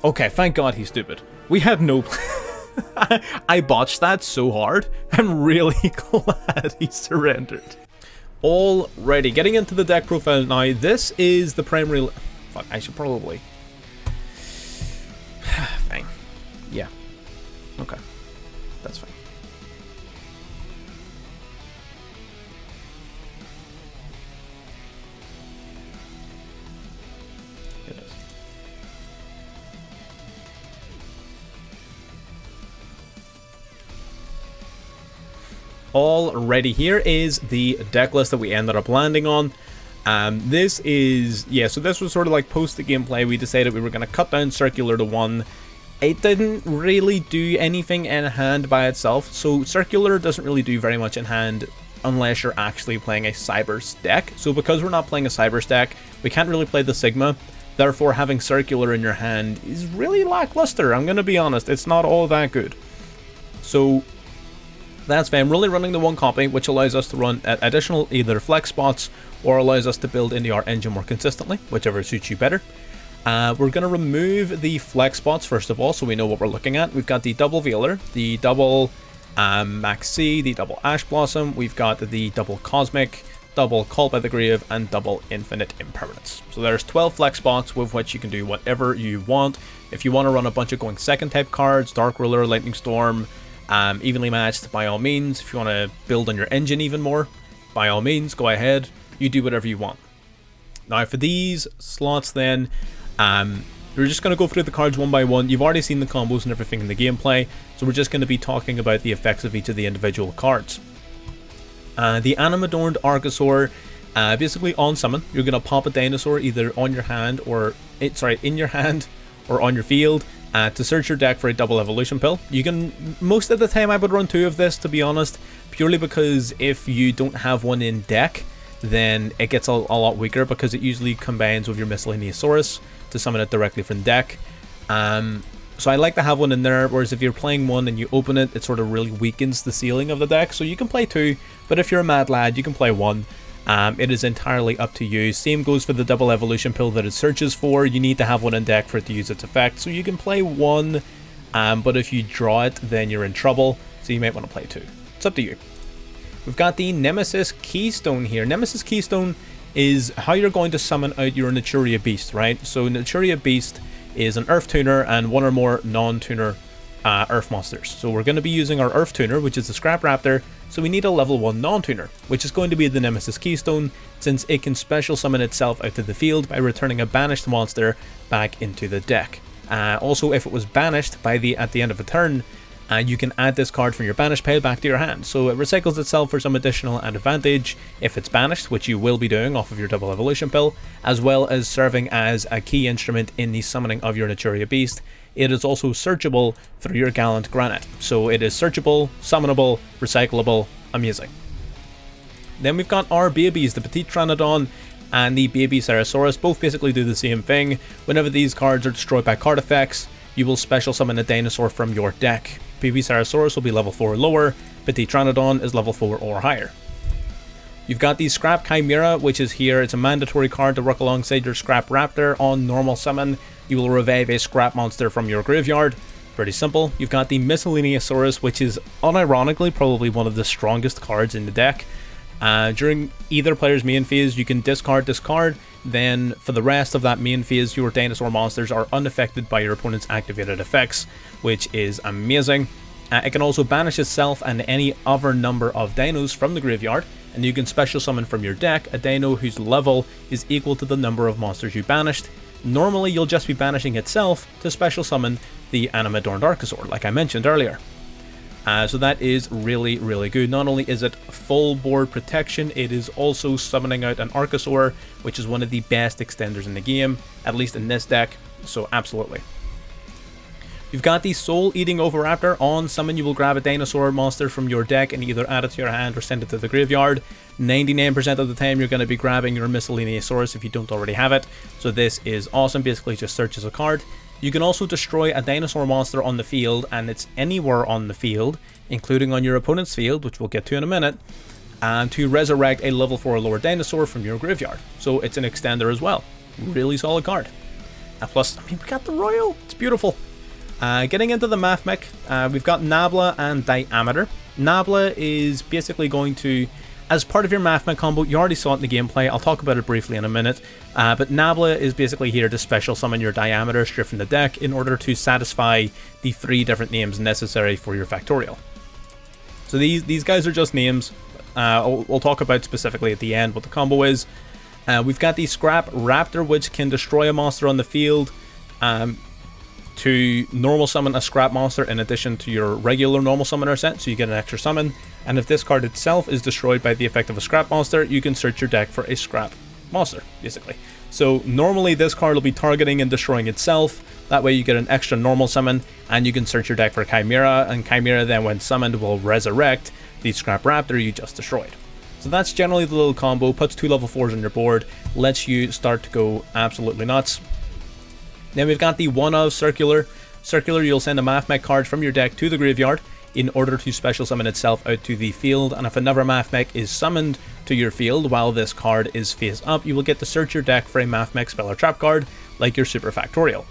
Okay, thank God he's stupid. We had no I botched that so hard. I'm really glad he surrendered. Alrighty, getting into the deck profile now. This is the primary... Fuck, I should probably... Fine. Yeah. Okay. That's fine. It is. Alrighty, here is the deck list that we ended up landing on. This is, yeah, so this was sort of like post the gameplay. We decided we were going to cut down Circular to 1. It didn't really do anything in hand by itself, so Circular doesn't really do very much in hand unless you're actually playing a Cybers deck. So because we're not playing a Cybers deck, we can't really play the Sigma. Therefore, having Circular in your hand is really lackluster. I'm going to be honest, it's not all that good. So that's fine. We're only running the one copy, which allows us to run additional either flex spots or allows us to build into our engine more consistently, whichever suits you better. We're going to remove the flex spots first of all, so we know what we're looking at. We've got the double Veiler, the double Maxi, the double Ash Blossom, we've got the double Cosmic, double Call by the Grave, and double Infinite Impermanence. So there's 12 flex spots with which you can do whatever you want. If you want to run a bunch of going second type cards, Dark Ruler, Lightning Storm, evenly matched, by all means. If you want to build on your engine even more, by all means, go ahead. You do whatever you want. Now for these slots then, we're just going to go through the cards one by one. You've already seen the combos and everything in the gameplay, so we're just going to be talking about the effects of each of the individual cards. The Animadorned Archosaur, basically on summon, you're going to pop a dinosaur either on your hand or, in your hand or on your field to search your deck for a double evolution pill. You can, most of the time I would run 2 of this, to be honest, purely because if you don't have one in deck, then it gets a lot weaker because it usually combines with your Miscellaneousaurus to summon it directly from deck. So I like to have one in there, whereas if you're playing one and you open it, it sort of really weakens the ceiling of the deck. So you can play 2, but if you're a mad lad, you can play 1. It is entirely up to you. Same goes for the double evolution pill that it searches for. You need to have one in deck for it to use its effect. So you can play 1, but if you draw it, then you're in trouble. So you might want to play 2. It's up to you. We've got the Nemesis Keystone here. Nemesis Keystone is how you're going to summon out your Naturia Beast, right? So Naturia Beast is an Earth Tuner and one or more non-tuner Earth monsters. So we're going to be using our Earth Tuner, which is the Scrap Raptor, so we need a level 1 non-tuner, which is going to be the Nemesis Keystone, since it can special summon itself out to the field by returning a banished monster back into the deck. Also, if it was banished at the end of a turn, you can add this card from your banished pile back to your hand, so it recycles itself for some additional advantage if it's banished, which you will be doing off of your double evolution pill, as well as serving as a key instrument in the summoning of your Naturia Beast. It is also searchable through your Gallant Granite, so it is searchable, summonable, recyclable, amazing. Then we've got our babies, the Petite Pteranodon and the Baby Ceratosaurus. Both basically do the same thing. Whenever these cards are destroyed by card effects, you will special summon a dinosaur from your deck. Baby Ceratosaurus will be level 4 or lower, Petite Pteranodon is level 4 or higher. You've got the Scrap Chimera, which is here. It's a mandatory card to work alongside your Scrap Raptor. On normal summon, you will revive a scrap monster from your graveyard. Pretty simple. You've got the Miscellaneousaurus, which is unironically probably one of the strongest cards in the deck. During either player's main phase, you can discard this card. Then for the rest of that main phase, your dinosaur monsters are unaffected by your opponent's activated effects, which is amazing. It can also banish itself and any other number of dinos from the graveyard, and you can special summon from your deck a dino whose level is equal to the number of monsters you banished. Normally you'll just be banishing itself to special summon the Animadorned Archosaur, like I mentioned earlier. So that is really, really good. Not only is it full board protection, it is also summoning out an Archosaur, which is one of the best extenders in the game, at least in this deck, so absolutely. You've got the Soul Eating Oviraptor. On summon, you will grab a dinosaur monster from your deck and either add it to your hand or send it to the graveyard. 99% of the time you're going to be grabbing your Miscellaneousaurus if you don't already have it, so this is awesome. Basically just searches a card. You can also destroy a dinosaur monster on the field, and it's anywhere on the field, including on your opponent's field, which we'll get to in a minute, and to resurrect a level 4 or lower dinosaur from your graveyard. So it's an extender as well. Really solid card. And plus, I mean, we got the Royal. It's beautiful. Getting into the Mathmech, we've got Nabla and Diameter. Nabla is basically going to, as part of your Mathmech combo, you already saw it in the gameplay, I'll talk about it briefly in a minute, but Nabla is basically here to special summon your Diameter straight from the deck in order to satisfy the 3 different names necessary for your Factorial. So these guys are just names. We'll talk about specifically at the end what the combo is. We've got the Scrap Raptor, which can destroy a monster on the field to normal summon a scrap monster in addition to your regular normal summoner set, so you get an extra summon. And if this card itself is destroyed by the effect of a scrap monster, you can search your deck for a scrap monster, basically. So normally this card will be targeting and destroying itself. That way you get an extra normal summon, and you can search your deck for Chimera, and Chimera then when summoned will resurrect the Scrap Raptor you just destroyed. So that's generally the little combo. Puts 2 level 4s on your board, lets you start to go absolutely nuts. Then we've got the one of Circular. Circular, you'll send a Mathmech card from your deck to the graveyard in order to special summon itself out to the field, and if another Mathmech is summoned to your field while this card is face up, you will get to search your deck for a Mathmech spell or trap card like your Super Factorial.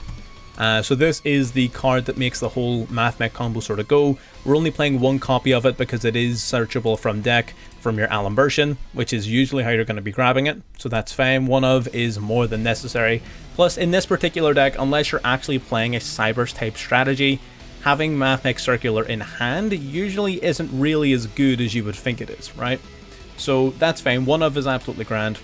So this is the card that makes the whole Mathmech combo sort of go. We're only playing 1 copy of it because it is searchable from deck from your Allen version, which is usually how you're going to be grabbing it, so that's fine. One of is more than necessary. Plus, in this particular deck, unless you're actually playing a Cybers type strategy, having Mathmech Circular in hand usually isn't really as good as you would think it is, right? So that's fine. One of is absolutely grand.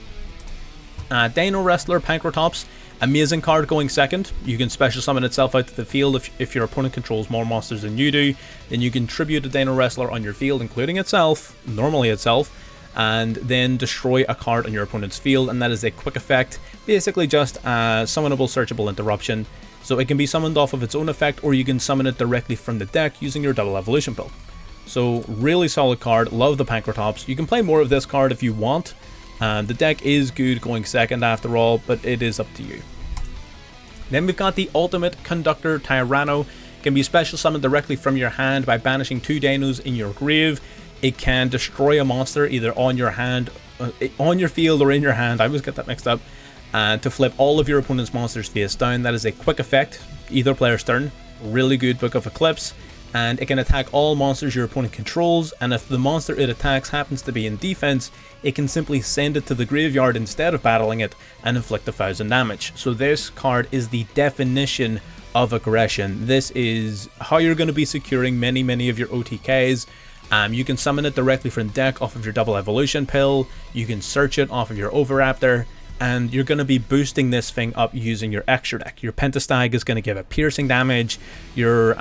Dino Wrestler Pancratops. Amazing card going second. You can special summon itself out to the field if your opponent controls more monsters than you do. Then you can tribute a Dino Wrestler on your field, including itself, normally itself, and then destroy a card on your opponent's field, and that is a quick effect. Basically just a summonable searchable interruption. So it can be summoned off of its own effect, or you can summon it directly from the deck using your double evolution pill. So really solid card. Love the Pancratops. You can play more of this card if you want. The deck is good going second after all, but it is up to you. Then we've got the Ultimate Conductor Tyranno. Can be special summoned directly from your hand by banishing 2 dinos in your grave. It can destroy a monster either on your hand, on your field, or in your hand. I always get that mixed up. To flip all of your opponent's monsters face down. That is a quick effect, either player's turn. Really good Book of Eclipse. And it can attack all monsters your opponent controls, and if the monster it attacks happens to be in defense, it can simply send it to the graveyard instead of battling it and inflict 1000 damage. So this card is the definition of aggression. This is how you're going to be securing many of your OTKs. You can summon it directly from deck off of your double evolution pill, you can search it off of your Oviraptor, and you're going to be boosting this thing up using your extra deck. Your Pentastag is going to give it piercing damage. Your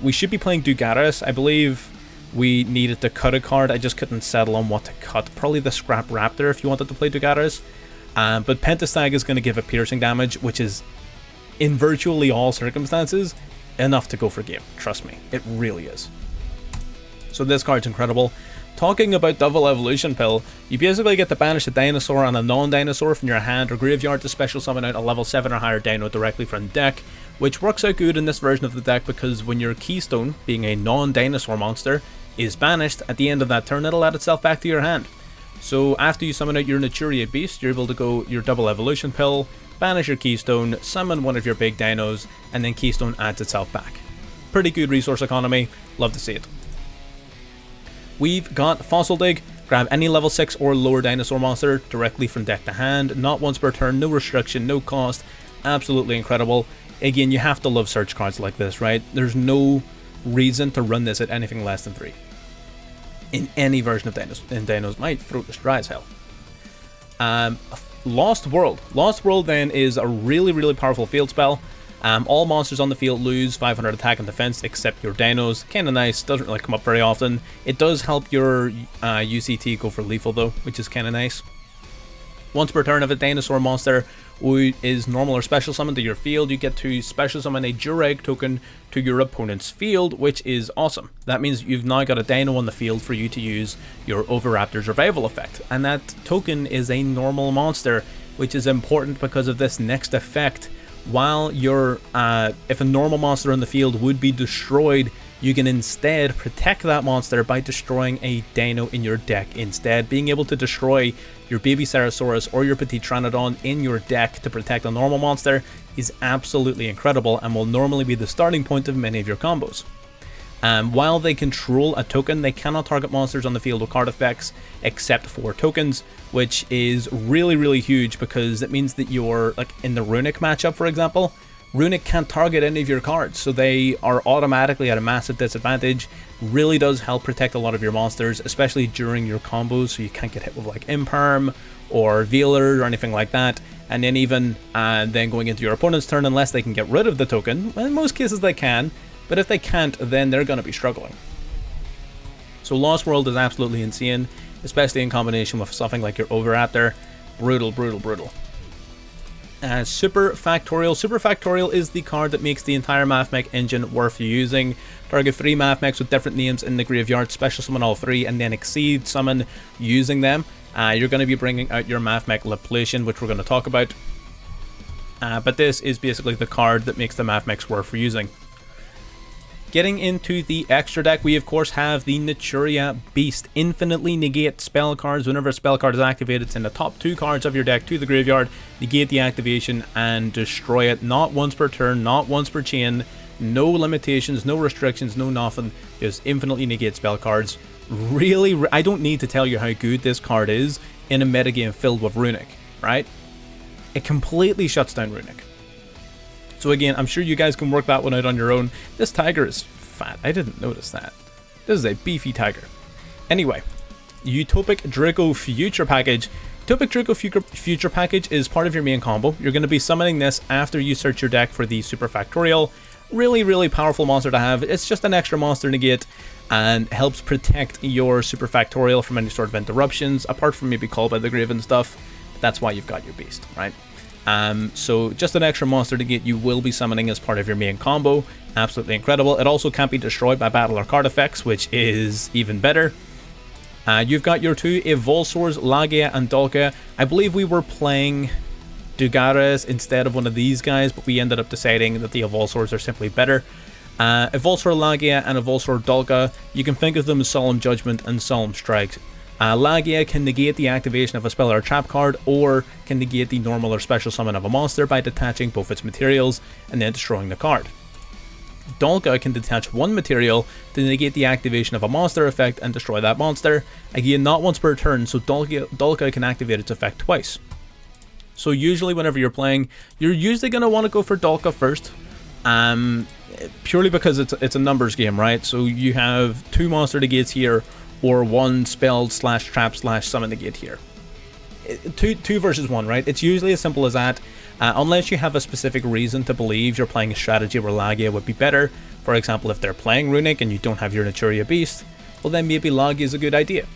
we should be playing Dugaris. I believe we needed to cut a card. I just couldn't settle on what to cut. Probably the Scrap Raptor if you wanted to play Dugaris. But Pentastag is going to give it piercing damage, which is, in virtually all circumstances, enough to go for game. Trust me, it really is. So this card's incredible. Talking about double evolution pill, you basically get to banish a dinosaur and a non-dinosaur from your hand or graveyard to special summon out a level 7 or higher dino directly from deck, which works out good in this version of the deck because when your Keystone, being a non-dinosaur monster, is banished, at the end of that turn it'll add itself back to your hand. So after you summon out your Naturia Beast, you're able to go your double evolution pill, banish your Keystone, summon one of your big dinos, and then Keystone adds itself back. Pretty good resource economy, love to see it. We've got Fossil Dig. Grab any level 6 or lower dinosaur monster directly from deck to hand. Not once per turn, no restriction, no cost. Absolutely incredible. Again, you have to love search cards like this, right? There's no reason to run this at anything less than 3. In any version of Dinos. In Dinos, my throat is dry as hell. Lost World. Lost World then is a really powerful field spell. All monsters on the field lose 500 attack and defense except your dinos. Kinda nice, doesn't really come up very often. It does help your UCT go for lethal though, which is kinda nice. Once per turn, if a dinosaur monster is normal or special summoned to your field, you get to special summon a Dureg token to your opponent's field, which is awesome. That means you've now got a dino on the field for you to use your Oviraptor's revival effect, and that token is a normal monster, which is important because of this next effect. While if a normal monster on the field would be destroyed, you can instead protect that monster by destroying a dino in your deck instead. Being able to destroy your baby Ceratosaurus or your Petit Pteranodon in your deck to protect a normal monster is absolutely incredible and will normally be the starting point of many of your combos. While they control a token, they cannot target monsters on the field with card effects except for tokens, which is really huge because it means that you're, like in the Runic matchup for example, Runic can't target any of your cards, so they are automatically at a massive disadvantage. Really does help protect a lot of your monsters, especially during your combos, so you can't get hit with like Imperm or Veeler or anything like that. And then even then going into your opponent's turn, unless they can get rid of the token, well, in most cases they can, but if they can't, then they're going to be struggling. So Lost World is absolutely insane, especially in combination with something like your Oviraptor. Brutal. Super Factorial. Super Factorial is the card that makes the entire Mathmech engine worth using. Target 3 Mathmechs with different names in the graveyard, special summon all 3, and then exceed summon using them. You're going to be bringing out your Mathmech Laplacian, which we're going to talk about. But this is basically the card that makes the Mathmechs worth using. Getting into the extra deck, we of course have the Naturia Beast. Infinitely negate spell cards. Whenever a spell card is activated, send the top 2 cards of your deck to the graveyard, negate the activation, and destroy it. Not once per turn, not once per chain, no limitations, no restrictions, no nothing. Just infinitely negate spell cards. Really, I don't need to tell you how good this card is in a metagame filled with Runic, right? It completely shuts down Runic. So again, I'm sure you guys can work that one out on your own. This tiger is fat. I didn't notice that. This is a beefy tiger. Anyway, Utopic Draco Future Package. Utopic Draco Future Package is part of your main combo. You're going to be summoning this after you search your deck for the Super Factorial. Really powerful monster to have. It's just an extra monster negate and helps protect your Super Factorial from any sort of interruptions, apart from maybe Call by the Grave and stuff. That's why you've got your beast, right? So just an extra monster to get you will be summoning as part of your main combo. Absolutely incredible. It also can't be destroyed by battle or card effects, which is even better. You've got your 2 Evolsaurs, Lagia and Dolka. I believe we were playing Dugares instead of one of these guys, but we ended up deciding that the Evolsaurs are simply better. Evolsaur Lagia and Evolsaur Dolka, you can think of them as Solemn Judgment and Solemn Strike. Lagia can negate the activation of a spell or a trap card, or can negate the normal or special summon of a monster by detaching both its materials and then destroying the card. Dolka can detach one material to negate the activation of a monster effect and destroy that monster. Again, not once per turn, so Dolka can activate its effect twice. So usually whenever you're playing, you're usually going to want to go for Dolka first. Purely because it's a numbers game, right? So you have 2 monster negates here, or 1 spell / trap / summon negate here. 2 versus 1, right? It's usually as simple as that, unless you have a specific reason to believe you're playing a strategy where Lagia would be better. For example, if they're playing Runic and you don't have your Naturia Beast, well then maybe Lagia is a good idea.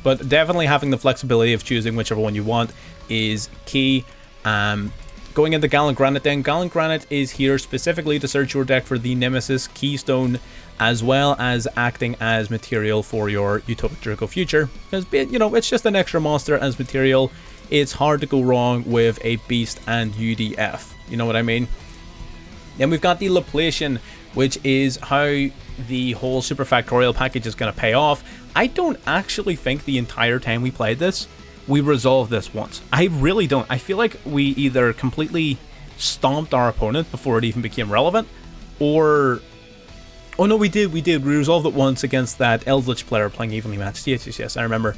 But definitely having the flexibility of choosing whichever one you want is key. Going into Gallant Granite then, Gallant Granite is here specifically to search your deck for the Nemesis Keystone, as well as acting as material for your Utopic Draco Future. Because, you know, it's just an extra monster as material. It's hard to go wrong with a Beast and UDF. You know what I mean? Then we've got the Laplacian, which is how the whole Super Factorial package is going to pay off. I don't actually think the entire time we played this, we resolved this once. I really don't. I feel like we either completely stomped our opponent before it even became relevant, or... Oh no, we did. We resolved it once against that Eldritch player playing Evenly Matched. Yes, I remember.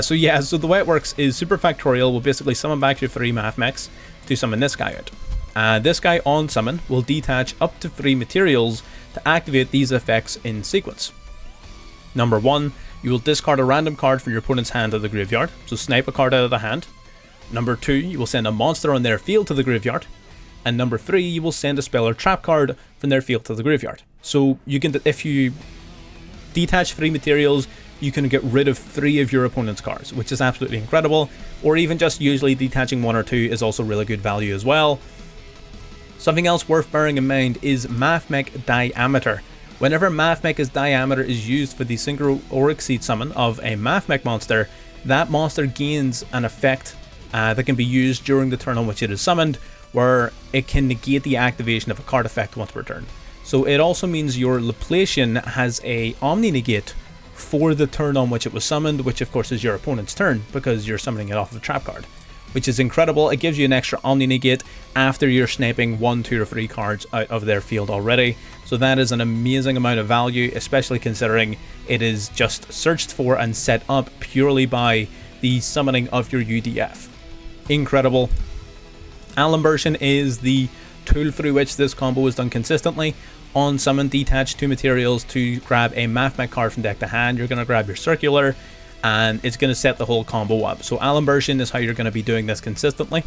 So the way it works is Super Factorial will basically summon back your 3 Mathmechs to summon this guy out. This guy on summon will detach up to 3 materials to activate these effects in sequence. Number 1, you will discard a random card from your opponent's hand or the graveyard, so snipe a card out of the hand. Number 2, you will send a monster on their field to the graveyard. And number 3, you will send a spell or trap card from their field to the graveyard. So you can, if you detach 3 materials, you can get rid of 3 of your opponent's cards, which is absolutely incredible. Or even just usually detaching 1 or 2 is also really good value as well. Something else worth bearing in mind is Mathmech Diameter. Whenever Mathmech's Diameter is used for the Synchro or Exceed summon of a Mathmech monster, that monster gains an effect that can be used during the turn on which it is summoned, where it can negate the activation of a card effect once per turn. So it also means your Laplacian has a Omni Negate for the turn on which it was summoned, which of course is your opponent's turn, because you're summoning it off of a trap card, which is incredible. It gives you an extra Omni Negate after you're sniping 1, 2 or 3 cards out of their field already. So that is an amazing amount of value, especially considering it is just searched for and set up purely by the summoning of your UDF. Incredible. Alimbersion is the tool through which this combo is done consistently. On summon, detach 2 materials to grab a Mathmech card from deck to hand. You're going to grab your circular, and it's going to set the whole combo up. So Alimbersion is how you're going to be doing this consistently.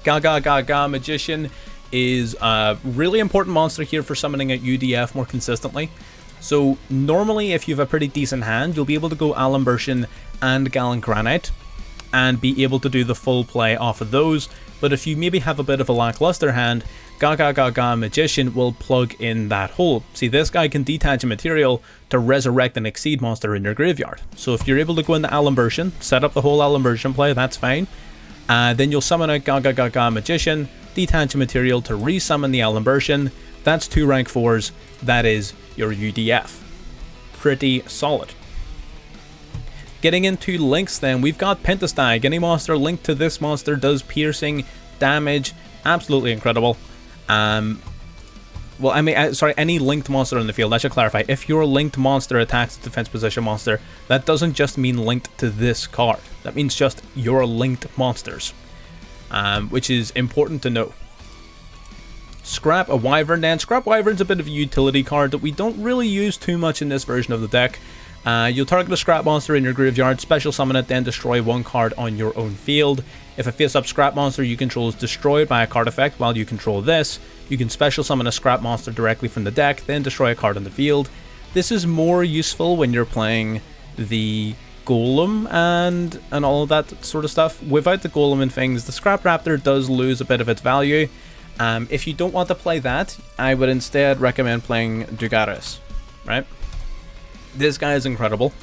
Gaga Magician is a really important monster here for summoning at UDF more consistently. So normally if you have a pretty decent hand, you'll be able to go Alimbersion and Gallant Granite and be able to do the full play off of those. But if you maybe have a bit of a lackluster hand, Gaga Magician will plug in that hole. See, this guy can detach a material to resurrect an Exceed monster in your graveyard. So if you're able to go into Alimbersion, set up the whole Alimbersion play, that's fine. Then you'll summon out Gaga Magician, detach a material to resummon the Alimbersion. That's 2 rank 4s. That is your UDF. Pretty solid. Getting into links then, we've got Pentastag. Any monster linked to this monster does piercing damage. Absolutely incredible. Well, I mean, sorry, any linked monster in the field, I should clarify. If your linked monster attacks a defense position monster, that doesn't just mean linked to this card. That means just your linked monsters, which is important to know. Scrap a Wyvern then. Scrap Wyvern's a bit of a utility card that we don't really use too much in this version of the deck. You'll target a scrap monster in your graveyard, special summon it, then destroy 1 card on your own field. If a face-up scrap monster you control is destroyed by a card effect while you control this, you can special summon a scrap monster directly from the deck, then destroy a card on the field. This is more useful when you're playing the Golem and all of that sort of stuff. Without the Golem and things, the Scrap Raptor does lose a bit of its value. If you don't want to play that, I would instead recommend playing Dugaris, right? This guy is incredible.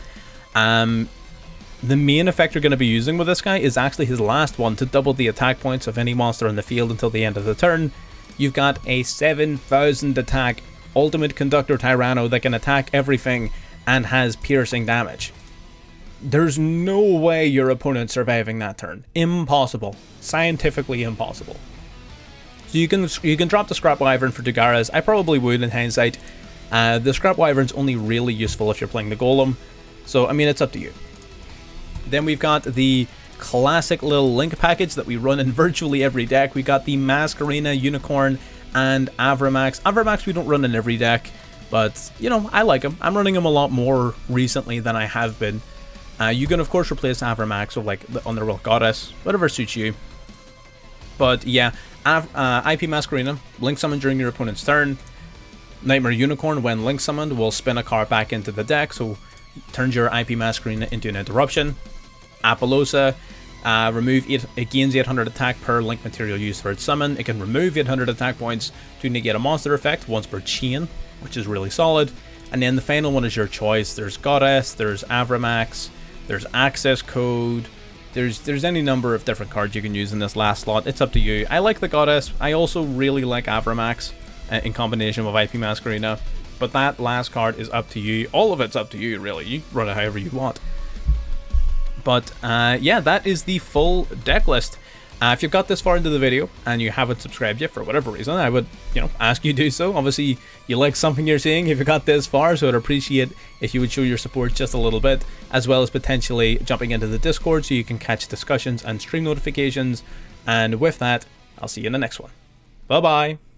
The main effect you're going to be using with this guy is actually his last one, to double the attack points of any monster on the field until the end of the turn. You've got a 7,000 attack Ultimate Conductor Tyranno that can attack everything and has piercing damage. There's no way your opponent's surviving that turn. Impossible. Scientifically impossible. So you can drop the Scrap Wyvern for Dugaras. I probably would in hindsight. The Scrap Wyvern's only really useful if you're playing the Golem. So, I mean, it's up to you. Then we've got the classic little link package that we run in virtually every deck. We got the Masquerena, Unicorn, and Avramax. Avramax we don't run in every deck, but, you know, I like him. I'm running him a lot more recently than I have been. You can, of course, replace Avramax with, like, the Underworld Goddess, whatever suits you. But, yeah, IP Masquerena, link summon during your opponent's turn. Nightmare Unicorn, when link summoned, will spin a card back into the deck, so turns your IP Masquerena into an interruption. Apollosa, it gains 800 attack per link material used for its summon. It can remove 800 attack points to negate a monster effect once per chain, which is really solid. And then the final one is your choice. There's Goddess, there's Avramax, there's Access Code, there's any number of different cards you can use in this last slot. It's up to you. I like the Goddess. I also really like Avramax in combination with IP Masquerena. But that last card is up to you. All of it's up to you, really. You run it however you want. But yeah, that is the full deck list. If you've got this far into the video and you haven't subscribed yet for whatever reason, I would, ask you to do so. Obviously, you like something you're seeing if you got this far, so I'd appreciate if you would show your support just a little bit, as well as potentially jumping into the Discord so you can catch discussions and stream notifications. And with that, I'll see you in the next one. Bye-bye.